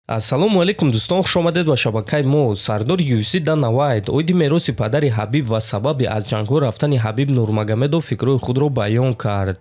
Ассалому алейкум дӯстон, хуш омадед ба шабакаи мо. Сардори UFC Дана Вайт оиди мероси падари Ҳабиб ва сабаби аз ҷангҳо рафтани Ҳабиб Нурмагомедов фикрҳои худро баён кард.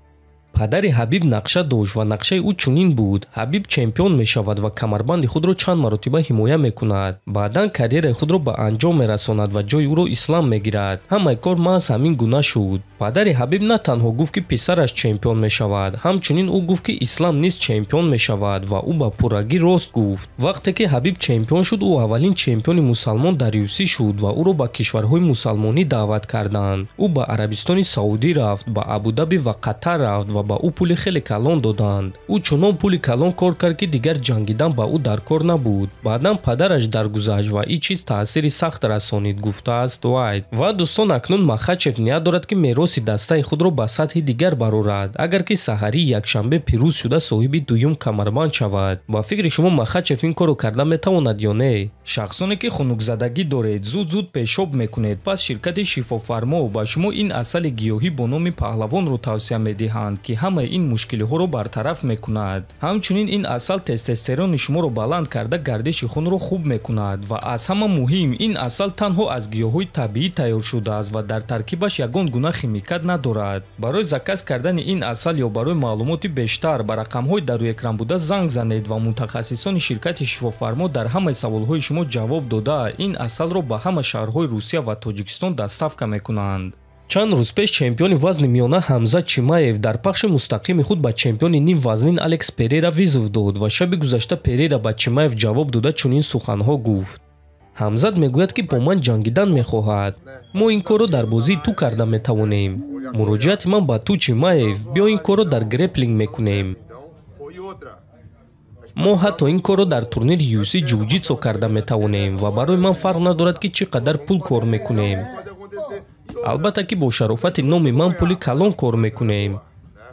Падари Ҳабиб нақша дошт ва нақшаи ӯ чунин буд: Ҳабиб чемпион мешавад ва камарбанди худро чанд маротиба ҳимоя мекунад. Баъдан карьераи худро ба анҷом мерасонад ва ҷои ӯро ислам мегирад. Ҳамаи кор маҳз ҳамин гуна шуд. Падари Ҳабиб на танҳо гуфт ки писараш чемпион мешавад, ҳамчунин ӯ гуфт ки ислам низ чемпион мешавад ва ӯ ба пуррагӣ рост гуфт. Вақте ки Ҳабиб чемпион шуд, ӯ аввалин чемпиони мусалмон дар UFC шуд ва ӯро ба кишварҳои мусалмонӣ даъват карданд. Ӯ ба Арабистони Саудӣ рафт, ба Абудаби ва Қатар рафт ва ба ӯ пули хеле калон доданд. Ӯ чунон пули калон кор кард ки дигар ҷангидан ба ӯ дар кор набуд. Баъдан падараш даргузашт ва ин чиз таъсири сахт расонид, гуфтааст Вайт. Ва дӯстон, акнун Махачев ният дорад ки мероси дастаи худро ба сатҳи дигар барорад. Агар ки саҳари якшанбе пирӯз шуда соҳиби дуюм камарбанд шавад. Ба фикри шумо Махачев ин корро карда метавонад ё не? Шахсоне ки хунукзадагӣ доред, зуд пешоб мекунед, пас ширкати Шифофармо ба шумо ин асали гиёҳӣ бо номи Паҳлавонро тавсия медиҳанд, ки ҳамаи ин мушкилиҳоро бартараф мекунад. Ҳамчунин ин асал тестостерони шуморо баланд карда гардиши хунро хуб мекунад ва аз ҳама муҳим, ин асал танҳо аз гиёҳҳои табиӣ тайёр шудааст ва дар таркибаш ягон гуна химикат надорад. Барои заказ кардани ин асал ё барои маълумоти бештар ба рақамҳои дар рӯи экран буда занг занед ва мутахассисони ширкати Шифофармо дар ҳамаи саволҳои шумо ҷавоб дода, ин асалро ба ҳама шаҳрҳои Русия ва Тоҷикистон доставка мекунанд. Чанд рӯз пеш чемпиони вазни миёна Ҳамзат Чимаев дар пахши мустақими худ ба чемпиони ним вазнин Алекс Перейра визов дод ва шаби гузашта Перейра ба Чимаев ҷавоб дода чунин суханҳо гуфт: Ҳамзат мегӯяд ки бо ман ҷангидан мехоҳад. Мо ин корро дар бозии ту карда метавонем. Муроҷиати ман ба ту Чимаев, биё ин корро дар греплинг мекунем. Мо ҳатто ин корро дар турнири UFC ҷуҷитсо карда метавонем ва барои ман фарқ надорад ки чӣ қадар пул кор мекунем. Албатта ки бо шарофати номи ман пули калон кор мекунем,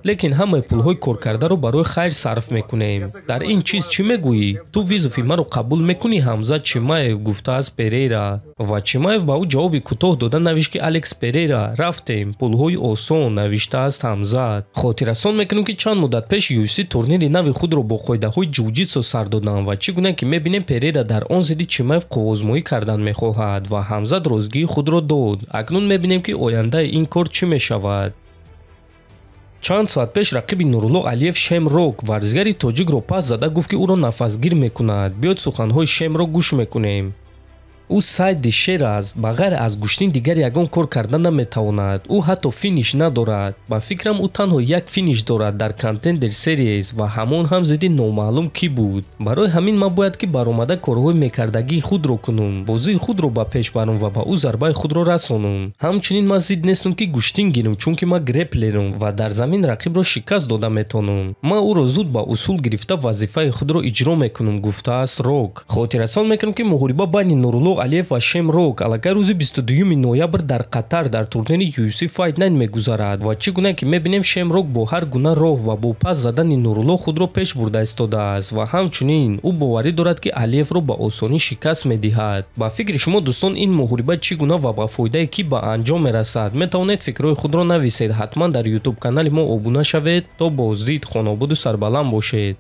лекин ҳамаи пулҳои коркардаро барои хайр сарф мекунем. Дар ин чиз чӣ мегӯӣ? Ту визофи маро қабул мекунӣ? Ҳамзат Чимаев гуфтааст Перейра. Ва Чимаев ба ӯ ҷавоби кӯтоҳ дода навишт ки Алекс Перейра, рафтем, пулҳои осон, навиштааст Ҳамзат. Хотиррасон мекунем ки чанд муддат пеш UFC турнири нави худро бо қоидаҳои ҷуҷитсо сар доданд ва чӣ гуна ки мебинем Перейра дар он зидди Чимаев қуввозмоӣ кардан мехоҳад ва Ҳамзат розгии худро дод. Акнун мебинем ки ояндаи ин кор чӣ мешавад. Чанд соат пеш рақиби Нурулло Алиев Шемрок варзигари тоҷикро пас зада гуфт ки ӯро нафасгир мекунад. Биёед суханҳои Шемро гӯш мекунем. ӯ Сайди шер аст, ба ғайр аз гӯштин дигар ягон кор карда наметавонад. Ӯ ҳатто финиш надорад. Ба фикрам ӯ танҳо як финиш дорад дар Contender Series ва ҳамон ҳам зидди номаълум кӣ буд. Барои ҳамин ман бояд ки баромада корҳои мекардагии худро кунум, бозии худро ба пеш барам ва ба ӯ зарбаи худро расонум. Ҳамчунин ман зид нестам ки гӯштин гирам, чунки ман греплерам ва дар замин рақибро шикаст дода метонам. Ман ӯро зуд ба усул гирифта вазифаи худро иҷро мекунам, гуфтааст Рок. Хотиррасон мекунам ки муҳориба байни Нурулло Алиев ва Шемрок аллакай рӯзи 22 ноябр дар Қатар дар турнири UFC Fight Night мегузарад ва чӣ гуна ки мебинем Шемрок бо ҳар гуна роҳ ва бо пас задани Нурулло худро пеш бурда истодааст ва ҳамчунин ӯ боварӣ дорад ки Алиевро ба осонӣ шикаст медиҳад. Ба фикри шумо дӯстон, ин муҳориба чӣ гуна ва ба фоидаи кӣ ба анҷом мерасад? Метавонед фикрҳои худро нависед. Ҳатман дар YouTube канали мо обуна шавед. То боздид, хонободу сарбаланд бошед.